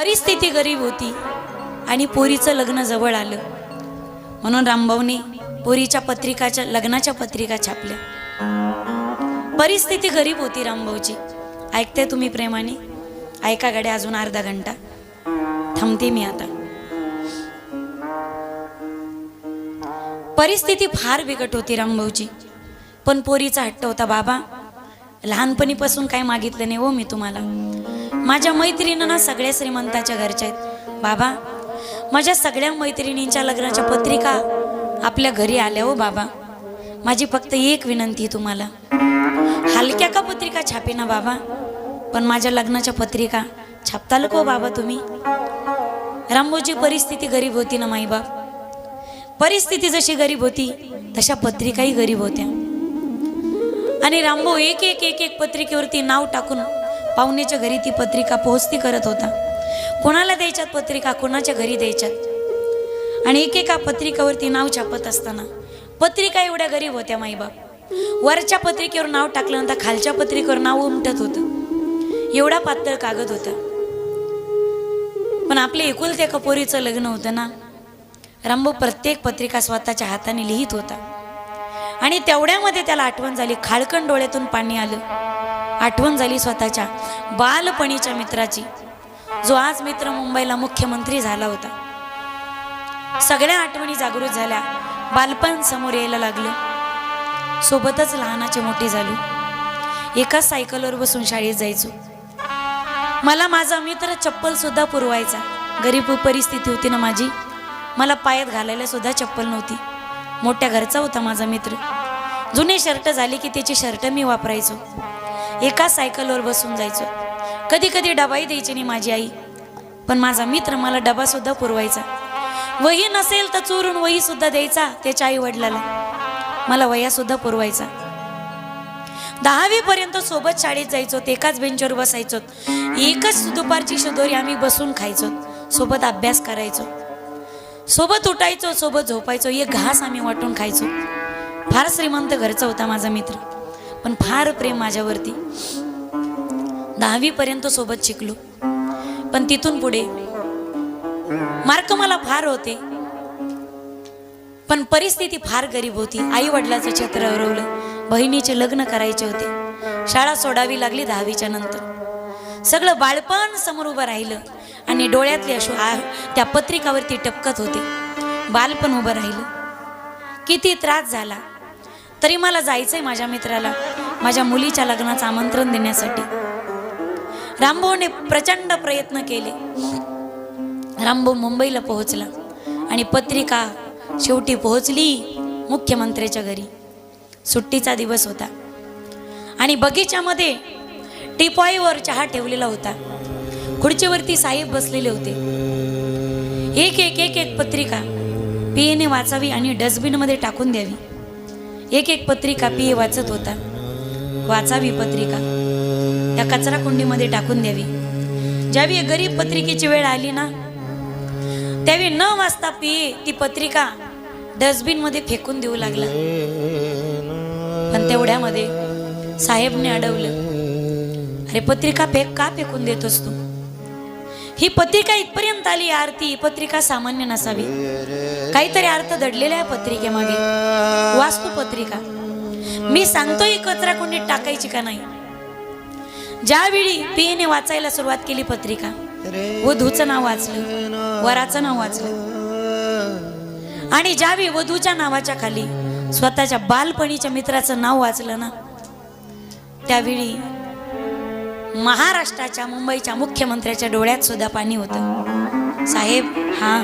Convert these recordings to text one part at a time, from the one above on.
परिस्थिती गरीब होती आणि पोरीचं लग्न जवळ आलं म्हणून रामभाऊने पोरीच्या पत्रिकाच्या लग्नाच्या पत्रिका छापल्या। परिस्थिती गरीब होती रामभाऊची। ऐकते तुम्ही प्रेमाने? ऐका गाड्या, अजून अर्धा घंटा थांबते मी आता। परिस्थिती फार बिकट होती रामभाऊची, पण पोरीचा हट्ट होता, बाबा लहानपणीपासून काय मागितलं नाही हो मी तुम्हाला। माझ्या मैत्रिणींना सगळ्या श्रीमंताच्या घरच्या आहेत बाबा, माझ्या सगळ्या मैत्रिणींच्या लग्नाच्या पत्रिका आपल्या घरी आल्या हो बाबा, माझी फक्त एक विनंती तुम्हाला, हलक्या का पत्रिका छापेना बाबा, पण माझ्या लग्नाच्या पत्रिका छापताल को बाबा तुम्ही। रामभाऊची परिस्थिती गरीब होती ना माईबाप, परिस्थिती जशी गरीब होती तशा पत्रिकाही गरीब होत्या। आणि रामभाऊ एक एक एक एक पत्रिकेवरती नाव टाकून पाहुण्याच्या घरी ती पत्रिका पोहोचती करत होता। कोणाला द्यायच्यात पत्रिका, कोणाच्या घरी द्यायच्यात, आणि एकेका पत्रिकावरती नाव छापत असताना पत्रिका एवढ्या गरीब होत्या माईबाप। वरच्या पत्रिकेवर नाव टाकल्यानंतर खालच्या पत्रिकेवर नाव उमटत होतं, एवढा पातळ कागद होता। पण आपले एकुलत्या कपोरीचं लग्न होतं ना, रामभाऊ प्रत्येक पत्रिका स्वतःच्या हाताने लिहित होता। आणि तेवढ्यामध्ये त्याला आठवण झाली, खाळकन डोळ्यातून पाणी आलं, आठवण झाली स्वतःच्या बालपणीच्या मित्राची, जो आज मित्र मुंबईला मुख्यमंत्री झाला होता। सगळ्या आठवणी जागृत झाल्या, बालपण समोर यायला लागलं। सोबतच लहानाचे मोठे झालो, एकाच सायकलवर बसून शाळेत जायचो। मला माझा मित्र चप्पल सुद्धा पुरवायचा, गरीब परिस्थिती होती ना माझी, मला पायात घालायला सुद्धा चप्पल नव्हती। मोठ्या घरचा होता माझा मित्र, जुने शर्ट झाले की त्याचे शर्ट मी वापरायचो, एकाच सायकलवर बसून जायचो। कधी कधी डबाही द्यायची नाही माझी आई, पण माझा मित्र मला डबा सुद्धा पुरवायचा। वही नसेल तर चोरून वही सुद्धा द्यायचा त्याच्या आई वडिलाला, मला वह्या सुद्धा पुरवायचा। 10वी पर्यंत सोबत शाळेत जायचो, एकाच बेंचवर बसायचो, एकच दुपारची शिदोरी आम्ही बसून खायचो, सोबत अभ्यास करायचो, सोबत उठायचो, सोबत झोपायचो, एक घास आम्ही वाटून खायचो। फार श्रीमंत घरचा होता माझा मित्र, पण फार प्रेम माझ्यावरती। 10वी पर्यंत सोबत शिकलो, पण तिथून पुढे मार्क मला फार होते, पण परिस्थिती फार गरीब होती। आई वडिलाचं छत्र हरवलं, बहिणीचे लग्न करायचे होते, शाळा सोडावी लागली 10वीच्या नंतर। सगळं बाळपण समोर उभं राहिलं आणि डोळ्यातले अश्रू त्या पत्रिकावरती टपकत होते, बालपण उभं राहिलं। किती त्रास झाला तरी मला जायचंय माझ्या मित्राला, माझ्या मुलीच्या लग्नाचं आमंत्रण देण्यासाठी। रामभाऊने प्रचंड प्रयत्न केले। रामभाऊ मुंबईला पोहोचला आणि पत्रिका शेवटी पोहोचली मुख्यमंत्र्याच्या घरी। सुट्टीचा दिवस होता आणि बगीच्यामध्ये टिपॉईवर चहा ठेवलेला होता, खुर्चीवरती साहेब बसलेले होते। एक एक एक एक पत्रिका पियेने वाचावी आणि डस्टबिन मध्ये टाकून द्यावी। एक एक पत्रिका पिये वाचत होता, वाचावी पत्रिका त्या कचरा कुंडीमध्ये टाकून द्यावी। ज्यावेळी गरीब पत्रिकेची वेळ आली ना, त्यावेळी न वाचता पिये ती पत्रिका डस्टबिन मध्ये फेकून देऊ लागला। पण तेवढ्यामध्ये साहेबने अडवलं, अरे पत्रिका का फेकून देतोस तू? ही पत्रिका इथपर्यंत आली आरती, ही पत्रिका सामान्य नसावी, काहीतरी अर्थ दडलेला आहे पत्रिकेमागे, वास्तू पत्रिका। मी सांगतोय कचरा कुंडीत टाकायची का नाही। ज्यावेळी पियेने वाचायला सुरुवात केली पत्रिका, वधूचं नाव वाचलं, वराचं नाव वाचलं, आणि ज्यावेळी वधूच्या नावाच्या खाली स्वतःच्या बालपणीच्या मित्राचं नाव वाचलं ना, त्यावेळी महाराष्ट्राच्या मुंबईच्या मुख्यमंत्र्याच्या डोळ्यात सुद्धा पाणी होतं। साहेब, हा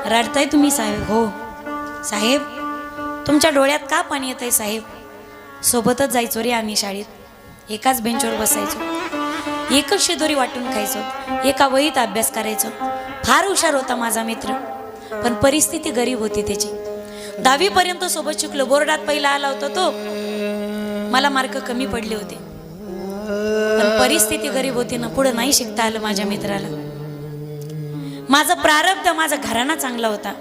रडताय तुम्ही साहेब? हो साहेब, तुमच्या डोळ्यात का पाणी येतंय साहेब? सोबतच जायचो रे आम्ही शाळेत, एकाच बेंचवर बसायचो, एकच शिदोरी वाटून खायचो, एका वहीत अभ्यास करायचो। फार हुशार होता माझा मित्र, पण परिस्थिती गरीब होती त्याची। 10वी पर्यंत सोबत शिकलो, बोर्डात पहिला आला होता तो, मला मार्क कमी पडले होते, पण परिस्थिती गरीब होती ना, पुढे नाही शिकता आलं माझ्या मित्राला। माझं प्रारब्ध, माझा घराणा चांगला होता,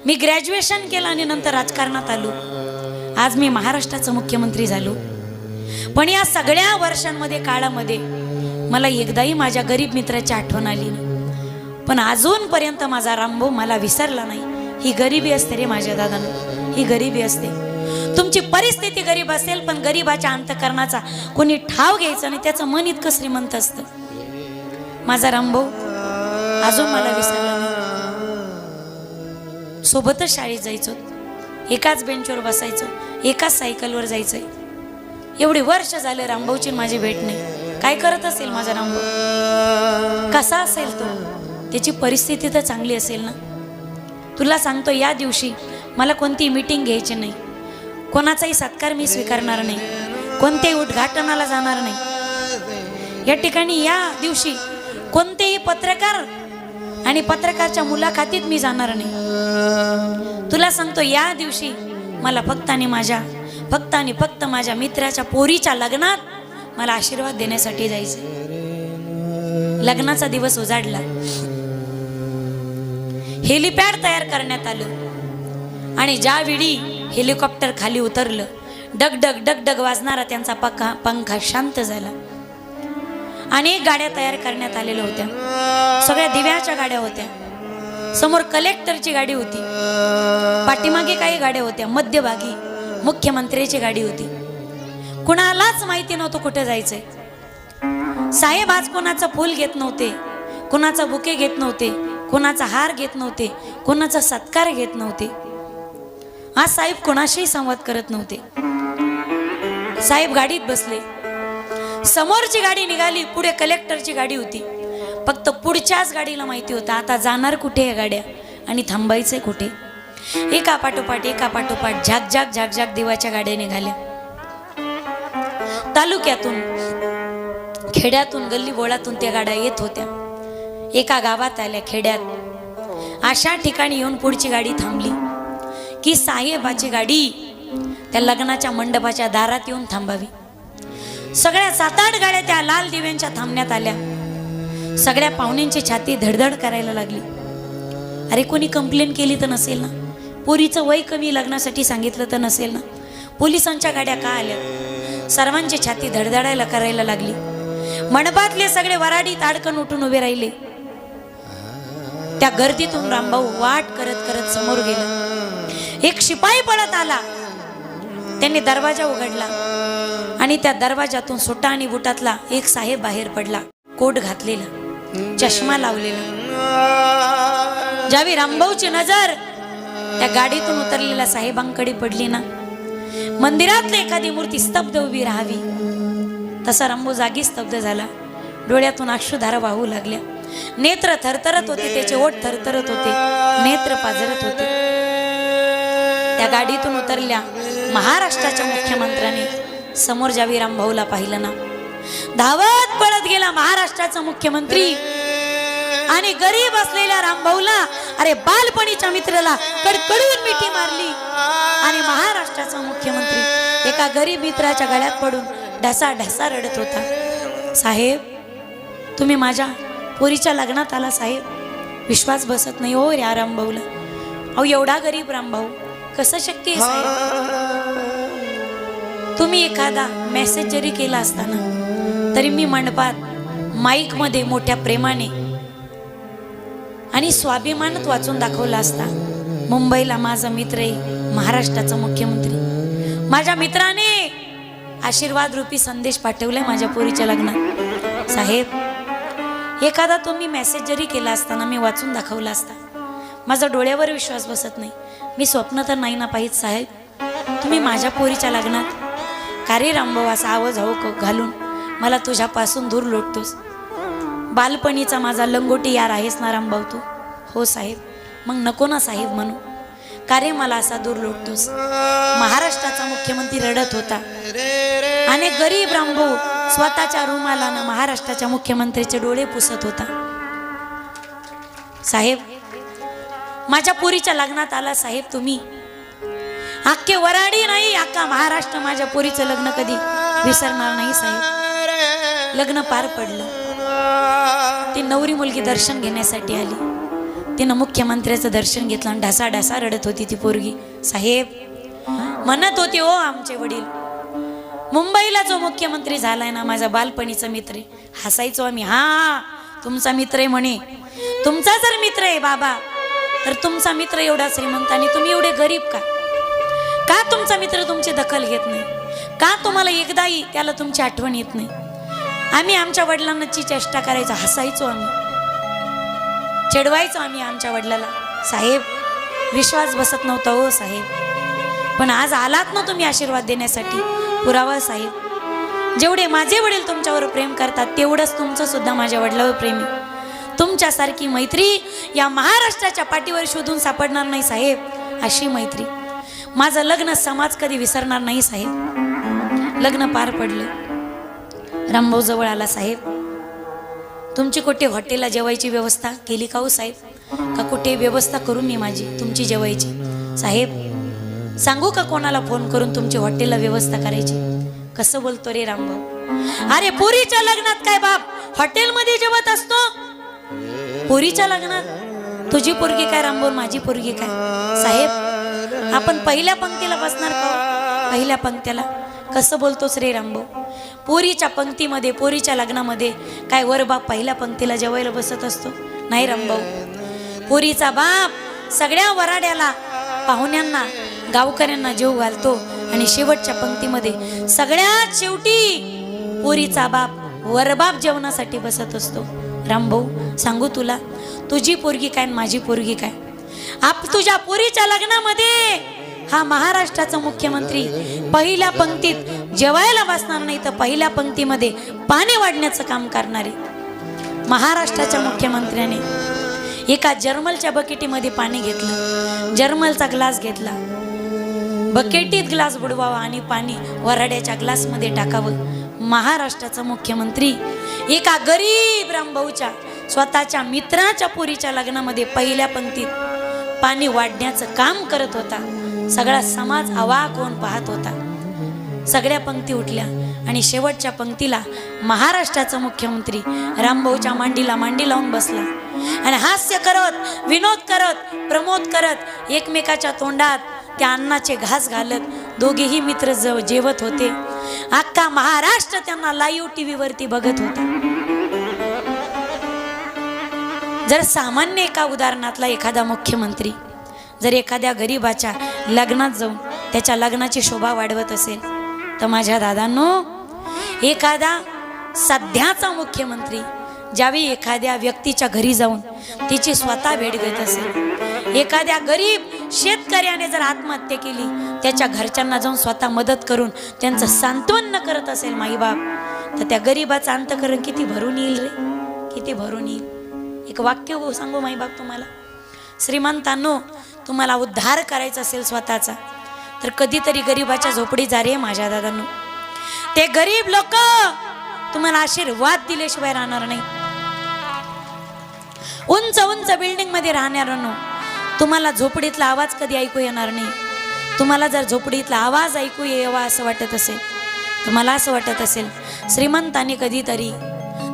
मी ग्रॅज्युएशन केलं आणि नंतर राजकारणात आलो, आज मी महाराष्ट्राचा मुख्यमंत्री झालो। पण या सगळ्या वर्षांमध्ये काळामध्ये मला एकदाही माझ्या गरीब मित्राची आठवण आली नाही। पण अजूनपर्यंत माझा रामभाऊ मला विसरला नाही. ही गरिबी असते रे माझ्या दादांनो, ही गरिबी असते. तुमची परिस्थिती गरीब असेल पण गरीबाच्या अंतकरणाचा कोणी ठाव घ्यायचा नाही, त्याचं मन इतकं श्रीमंत असतं. माझा रामभाऊ अजून मला विसरला नाही. सोबतच शाळेत जायचो, एकाच बेंचवर बसायचो, एकाच सायकलवर जायचंय. एवढे वर्ष झाले रामभाऊची माझी भेट नाही. काय करत असेल माझा रामभाऊ, कसा असेल तो, त्याची परिस्थिती तर चांगली असेल ना. तुला सांगतो, या दिवशी मला कोणती मीटिंग घ्यायची नाही, कोणाचाही सत्कार मी स्वीकारणार नाही, कोणत्याही उद्घाटनाला जाणार नाही. या ठिकाणी या दिवशी कोणतेही पत्रकार आणि पत्रकारच्या मुलाखतीत मी जाणार नाही. तुला सांगतो, या दिवशी मला फक्त आणि फक्त माझ्या मित्राच्या पोरीच्या लग्नात मला आशीर्वाद देण्यासाठी जायचं. लग्नाचा दिवस उजाडला, हेलिपॅड तयार करण्यात आलं आणि ज्यावेळी हेलिकॉप्टर खाली उतरलं, डगडग डगडग वाजणारा त्यांचा पंखा शांत झाला. अनेक गाड्या तयार करण्यात आलेल्या होत्या, सगळ्या दिव्याच्या गाड्या होत्या. समोर कलेक्टरची गाडी होती, पाठीमागे काही गाड्या होत्या, मध्यभागी मुख्यमंत्र्याची गाडी होती. कुणालाच माहिती नव्हतं कुठे जायचंय. साहेब आज कोणाचं फूल घेत नव्हते, कोणाचा बुके घेत नव्हते, कोणाचा हार घेत नव्हते, कोणाचा सत्कार घेत नव्हते. आज साहेब कोणाशीही संवाद करत नव्हते. साहेब गाडीत बसले, समोरची गाडी निघाली, पुढे कलेक्टरची गाडी होती. फक्त पुढच्याच गाडीला माहिती होतं आता जाणार कुठे या गाड्या आणि थांबायचंय कुठे. एका पाठोपाठ झाक देवाच्या गाड्या निघाल्या. तालुक्यातून, खेड्यातून, गल्ली बोळातून त्या गाड्या येत होत्या. एका गावात आल्या, खेड्यात. अशा ठिकाणी येऊन पुढची गाडी थांबली की साहेबाची गाडी त्या लग्नाच्या मंडपाच्या दारात येऊन थांबावी. सगळ्या 7-8 गाड्या त्या लाल दिव्यांच्या थांबण्यात आल्या. सगळ्या पाहुण्यांची छाती धडधड करायला लागली. अरे कोणी कंप्लेंट केली तर नसेल ना, पोरीचं वय कमी लग्नासाठी सांगितलं तर नसेल ना, पोलिसांच्या गाड्या का आल्या. सर्वांची छाती धडधडायला करायला लागली. मंडपातले सगळे वराडीत अडकन उठून उभे राहिले. त्या गर्दीतून रामभाऊ वाट करत करत समोर गेला. एक शिपाई पळत आला, त्यांनी दरवाजा उघडला आणि त्या दरवाजातून सुटा आणि बुटातला एक साहेब बाहेर पडला, कोट घातलेला, चष्मा लावलेला. ज्यावेळी रामभाऊची नजर त्या गाडीतून उतरलेल्या साहेबांकडे पडली ना, मंदिरातली एखादी मूर्ती स्तब्ध उभी राहावी तसा रामभाऊ जागी स्तब्ध झाला. डोळ्यातून अश्रुधारा वाहू लागल्या. नेत्र थरथरत होते, त्याचे ओठ थरथरत होते, नेत्र पाजरत होते. त्या गाडीतून उतरल्या महाराष्ट्राच्या मुख्यमंत्र्याने समोर ज्यावेळी रामभाऊला पाहिलं ना, धावत पळत गेला महाराष्ट्राचा मुख्यमंत्री आणि गरीब असलेल्या रामभाऊला, अरे बालपणीच्या मित्राला कडकडून मिठी मारली आणि महाराष्ट्राचा मुख्यमंत्री एका गरीब मित्राच्या गळ्यात पडून ढसा ढसा रडत होता. साहेब, तुम्ही माझ्या पोरीच्या लग्नात आला साहेब. विश्वास बसत नाही हो या रामभाऊला. अहो एवढा गरीब रामभाऊ, कसं शक्य आहे साहेब. तुम्ही एखादा मेसेज जरी केला असताना तरी मी मंडपात माईक मध्ये मोठ्या प्रेमाने आणि स्वाभिमानात वाचून दाखवला असता. मुंबईला माझा मित्र आहे महाराष्ट्राचा मुख्यमंत्री, माझ्या मित्राने आशीर्वाद रूपी संदेश पाठवलाय माझ्या पोरीच्या लग्नात. साहेब, एखादा तुम्ही मेसेज जरी केला असताना मी वाचून दाखवला असता. माझा डोळ्यावर विश्वास बसत नाही. मी स्वप्न तर नाही ना पाहिजे साहेब, तुम्ही माझ्या पोरीच्या लग्नात. का रे रामभाऊ असा आवाज घालून मला तुझ्यापासून दूर लोटतोस. बालपणीचा माझा लंगोटी यार आहेस ना रामभाऊ तू. हो साहेब, मग नको ना साहेब म्हणू. का रे मला असा दूर लोटतोस. महाराष्ट्राचा मुख्यमंत्री रडत होता आणि गरीब रामभाऊ स्वतःच्या रुमालानं महाराष्ट्राच्या मुख्यमंत्रीचे डोळे पुसत होता. साहेब, माझ्या पोरीच्या लग्नात आला साहेब तुम्ही. अख्खे वराडी नाही, अख्खा महाराष्ट्र माझ्या पोरीचं लग्न कधी विसरणार नाही साहेब. लग्न पार पडलं. ती नवरी मुलगी दर्शन घेण्यासाठी आली. तिनं मुख्यमंत्र्याचं दर्शन घेतलं आणि ढासा ढासा रडत होती ती पोरगी. साहेब, म्हणत होते हो आमचे वडील, मुंबईला जो मुख्यमंत्री झालाय ना माझा बालपणीचा मित्र. हसायचो आम्ही, हा तुमचा मित्र आहे म्हणे. तुमचा जर मित्र आहे बाबा, तर तुमचा मित्र एवढा श्रीमंत आणि तुम्ही एवढे गरीब का? का तुमचा मित्र तुमची दखल घेत नाही? का तुम्हाला एकदाही त्याला तुमची आठवण येत नाही? आम्ही आमच्या वडिलांची चेष्टा करायचो, हसायचो, आम्ही चिडवायचो आम्ही आमच्या वडिलाला. साहेब विश्वास बसत नव्हता हो साहेब, पण आज आलात ना तुम्ही आशीर्वाद देण्यासाठी. पुरावा साहेब, जेवढे माझे वडील तुमच्यावर प्रेम करतात तेवढंच तुमचं सुद्धा माझ्या वडिलावर प्रेम आहे. तुमच्यासारखी मैत्री या महाराष्ट्राच्या पाठीवर शोधून सापडणार नाही साहेब. अशी मैत्री माझं लग्न समाज कधी विसरणार नाही साहेब. लग्न पार पडलं, रामभाऊ जवळ आला. साहेब तुमची कुठे हॉटेलला जेवायची व्यवस्था केली का हो साहेब? का कुठे व्यवस्था करू मी माझी तुमची जेवायची? साहेब सांगू का कोणाला फोन करून तुमची हॉटेलला व्यवस्था करायची? कसं बोलतो रे रामभाऊ? अरे पोरीच्या लग्नात काय बाप हॉटेलमध्ये जेवत असतो? पोरीच्या लग्नात तुझी पोरगी काय रामभाऊ, माझी पोरगी काय? साहेब आपण पहिल्या पंक्तीला बसणार का? पहिल्या पंक्तीला कसं बोलतोस रे रामभाऊ? पोरीच्या पंक्तीमध्ये, पोरीच्या लग्नामध्ये काय वर बाप पहिल्या पंक्तीला जेवायला बसत असतो? नाही रामभाऊ, पोरीचा बाप सगळ्या वराड्याला, पाहुण्यांना, गावकऱ्यांना जेव घालतो आणि शेवटच्या पंक्तीमध्ये सगळ्यात शेवटी पोरीचा बाप वरबाप जेवणासाठी बसत असतो. रामभाऊ सांगू तुला, तुझी पोरगी काय माझी पोरगी काय? तुझ्या पोरीच्या लग्नामध्ये हा महाराष्ट्राचा मुख्यमंत्री पहिल्या पंक्तीत जेवायला बसणार नाही, तर पहिल्या पंक्तीमध्ये पाणी वाढण्याचं काम करणारे महाराष्ट्राच्या मुख्यमंत्र्याने एका जर्मलच्या बकेटीमध्ये पाणी घेतलं, जर्मलचा ग्लास घेतला, बकेटीत ग्लास बुडवावा आणि पाणी वराड्याच्या ग्लासमध्ये टाकावं. महाराष्ट्राचा मुख्यमंत्री एका गरीब रामभाऊच्या स्वतःच्या मित्राच्या पोरीच्या लग्नामध्ये पहिल्या पंक्तीत पाणी वाढण्याचं काम करत होता. सगळा समाज अवाक होऊन पाहत होता. सगळ्या पंक्ती उठल्या आणि शेवटच्या पंक्तीला महाराष्ट्राचा मुख्यमंत्री रामभाऊच्या मांडीला मांडी लावून बसला आणि हास्य करत, विनोद करत, प्रमोद करत, एकमेकाच्या तोंडात त्या अन्नाचे घास घालत दोघेही मित्र जेवत होते. अख्खा महाराष्ट्र त्यांना लाईव्ह टीव्ही वरती बघत होता. जर सामान्य एका उदाहरणातला एखादा मुख्यमंत्री जर एखाद्या गरीबाच्या लग्नात जाऊन त्याच्या लग्नाची शोभा वाढवत असेल, तर माझ्या दादांनो, एखादा सध्याचा मुख्यमंत्री ज्यावेळी एखाद्या व्यक्तीच्या घरी जाऊन तिची स्वतः भेट घेत असेल, एखाद्या गरीब शेतकऱ्याने जर आत्महत्या केली त्याच्या घरच्यांना जाऊन स्वतः मदत करून त्यांचं सांत्वन करत असेल माईबाप, तर त्या गरीबाचं अंतःकरण किती भरून येईल रे, किती भरून येईल. एक वाक्य सांगू माईबाप तुम्हाला, श्रीमंतांनो, तुम्हाला उद्धार करायचा असेल स्वतःचा, तर कधीतरी गरीबाच्या झोपडी जा रे माझ्या दादांनो. ते गरीब लोक तुम्हाला आशीर्वाद दिल्याशिवाय राहणार नाही. उंच उंच बिल्डिंग मध्ये राहणाऱ्यांनो, तुम्हाला झोपडीतला आवाज कधी ऐकू येणार नाही. तुम्हाला जर झोपडीतला आवाज ऐकू यावा असं वाटत असेल, तर मला असं वाटत असेल श्रीमंतांनी कधीतरी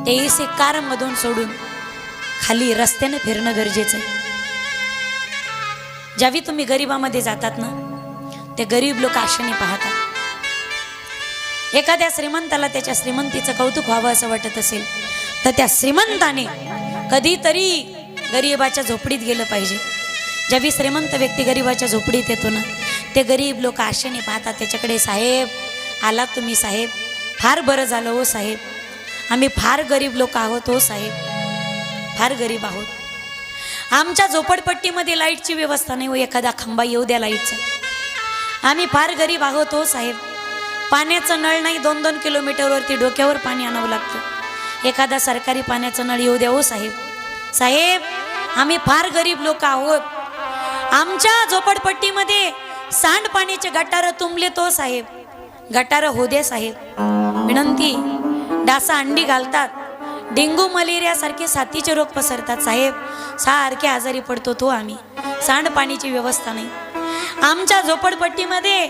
ते एसी कार मधून सोडून खाली रस्त्याने फिरणं गरजेचं आहे. ज्यावेळी तुम्ही गरिबामध्ये जातात ना, ते गरीब लोक आशेने पाहतात. एखाद्या श्रीमंताला त्याच्या श्रीमंतीचं कौतुक व्हावं असं वाटत असेल, तर त्या श्रीमंताने कधीतरी गरीबाच्या झोपडीत गेलं पाहिजे. ज्यावेळी श्रीमंत व्यक्ती गरीबाच्या झोपडीत येतो ना, ते गरीब लोक आशेने पाहतात त्याच्याकडे. साहेब आलात तुम्ही साहेब, फार बरं झालं हो साहेब, आम्ही फार गरीब लोक आहोत हो साहेब, फार गरीब आहोत. आमच्या झोपडपट्टीमध्ये लाईटची व्यवस्था नाही हो, एखादा खांबा येऊ द्या लाईटचा. आम्ही फार गरीब आहोत हो साहेब, पाण्याचं नळ नाही, 2-2 किलोमीटरवरती डोक्यावर पाणी आणावं लागतं. एखादा सरकारी पाण्याचं नळ येऊ द्या हो साहेब. साहेब आम्ही फार गरीब लोक आहोत, आमच्या झोपडपट्टीमध्ये सांडपाण्याचे गटारं तुंबले तो साहेब, गटारं होऊ दे साहेब, विनंती. डासा अंडी घालतात, डेंग्यू मलेरिया सारखे साथीचे रोग पसरतात साहेब, सारखे आजारी पडतो तो आम्ही. सांडपाणीची व्यवस्था नाही, आमच्या झोपडपट्टीमध्ये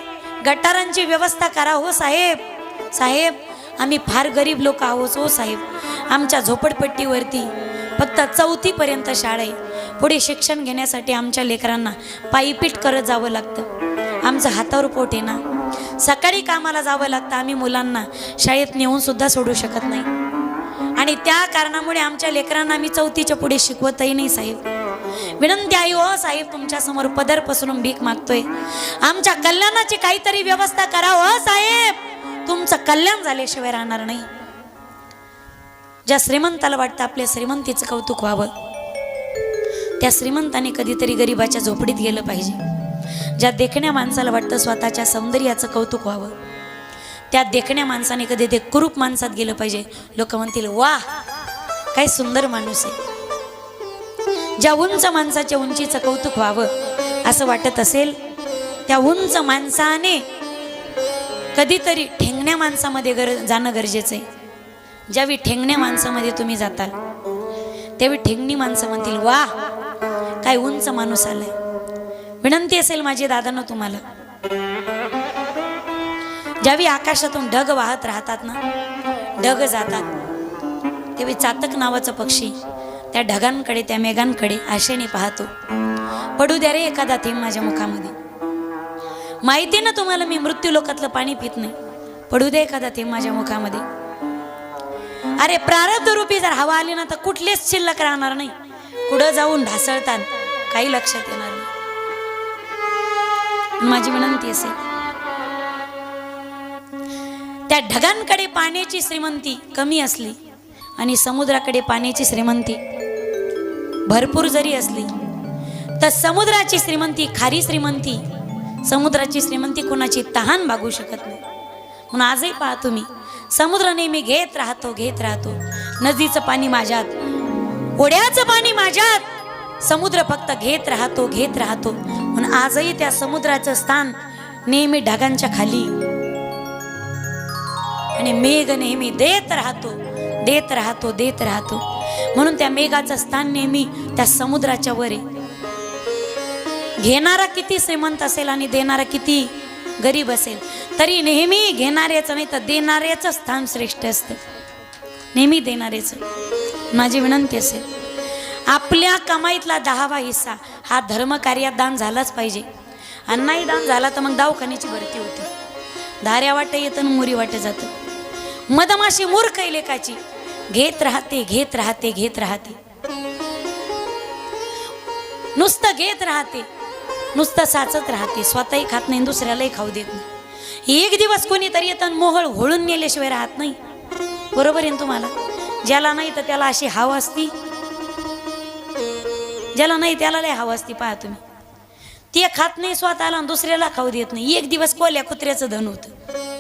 गटारांची व्यवस्था करा हो साहेब. साहेब आम्ही फार गरीब लोक आहोत हो साहेब, आमच्या झोपडपट्टीवरती फक्त 4थी पर्यंत शाळा आहे. पुढे शिक्षण घेण्यासाठी आमच्या लेकरांना पायपीट करत जावं लागतं. आमचं हातावर पोट आहे ना, सकाळी कामाला जावं लागतं, आम्ही मुलांना शाळेत नेऊन सुद्धा सोडू शकत नाही. आणि आणि त्या कारणामुळे आमच्या लेकरांना आम्ही चौथीच्या पुढे शिकवतही नाही साहेब. विनंती आहे हो साहेब, तुमच्या समोर पदर पसरून भीक मागतोय, आमच्या कल्याणाची काहीतरी व्यवस्था करा हो साहेब. तुमचं कल्याण झाल्याशिवाय राहणार नाही. ज्या श्रीमंताला वाटतं आपल्या श्रीमंतीचं कौतुक व्हावं, त्या श्रीमंताने कधीतरी गरिबाच्या झोपडीत गेलं पाहिजे. ज्या देखण्या माणसाला वाटतं स्वतःच्या सौंदर्याचं कौतुक व्हावं, त्या देखण्या माणसाने कधी ते कुरूप माणसात गेलं पाहिजे. लोक म्हणतील वाह काय सुंदर माणूस आहे. ज्या उंच माणसाच्या उंचीचं कौतुक व्हावं असं वाटत असेल, त्या उंच माणसाने कधीतरी ठेंगण्या माणसामध्ये जाणं गरजेचं आहे. ज्यावेळी ठेंगण्या माणसामध्ये तुम्ही जाताल, त्यावेळी ठेंगणी माणसं म्हणतील वाह काय उंच माणूस आलाय. विनंती असेल माझे दादांनो तुम्हाला, ज्यावेळी आकाशातून ढग वाहत राहतात ना, ढग जातात, त्यावेळी चातक नावाचा पक्षी त्या ढगांकडे, त्या मेघांकडे आशेने पाहतो. पडू द्या रे एखादा थेंब माझ्या मुखामध्ये. माहिती ना तुम्हाला मी मृत्यू लोकातलं पाणी पित नाही. पडू दे एखादा थेंब माझ्या मुखामध्ये. अरे प्रारब्ध रूपी जर हवा आली ना तर कुठलेच शिल्लक राहणार नाही. पुढं जाऊन ढासळतात, काही लक्षात येणार नाही. माझी विनंती असेल, त्या ढगांकडे पाण्याची श्रीमंती कमी असली आणि समुद्राकडे पाण्याची श्रीमंती भरपूर जरी असली, तर समुद्राची श्रीमंती, खारी श्रीमंती, समुद्राची श्रीमंती कोणाची तहान भागू शकत नाही. म्हणून आजही पहा तुम्ही, समुद्र नेहमी घेत राहतो, घेत राहतो. नदीचं पाणी माझ्यात, ओढ्याचं पाणी माझ्यात, समुद्र फक्त घेत राहतो, घेत राहतो. म्हणून आजही त्या समुद्राचं स्थान नेहमी ढगांच्या खाली, आणि मेघ नेहमी देत राहतो, देत राहतो, देत राहतो. म्हणून त्या मेघाचं स्थान नेहमी त्या समुद्राच्या वर आहे. घेणारा किती श्रीमंत असेल आणि देणारा किती गरीब असेल, तरी नेहमी घेणाऱ्याचं नाही तर देणाऱ्याचं स्थान श्रेष्ठ असतं. नेहमी देणाऱ्याचं. माझी विनंती असेल, आपल्या कमाईतला 10वा हिस्सा हा धर्म कार्यात दान झालाच पाहिजे. आणि नाही दान झाला तर मग दवाखान्याची भरती होती. धाऱ्या वाट येतं आणि मुरी वाट जातं. मधमाशी मूर्ख लेकाची घेत राहते, घेत राहते, घेत राहते, नुसतं घेत राहते, नुसतं साचत राहते. स्वतःही खात नाही, दुसऱ्यालाही खाऊ देत नाही. एक दिवस कोणीतरी येतं मोहळ होळून नेल्याशिवाय राहत नाही. बरोबर आहे तुम्हाला? ज्याला नाही तर त्याला अशी हाव असती, ज्याला नाही त्याला लय हाव असती. पहा तुम्ही, ते खात नाही स्वतःला आणि दुसऱ्याला खाऊ देत नाही. एक दिवस कोल्या कुत्र्याचं धन होतं.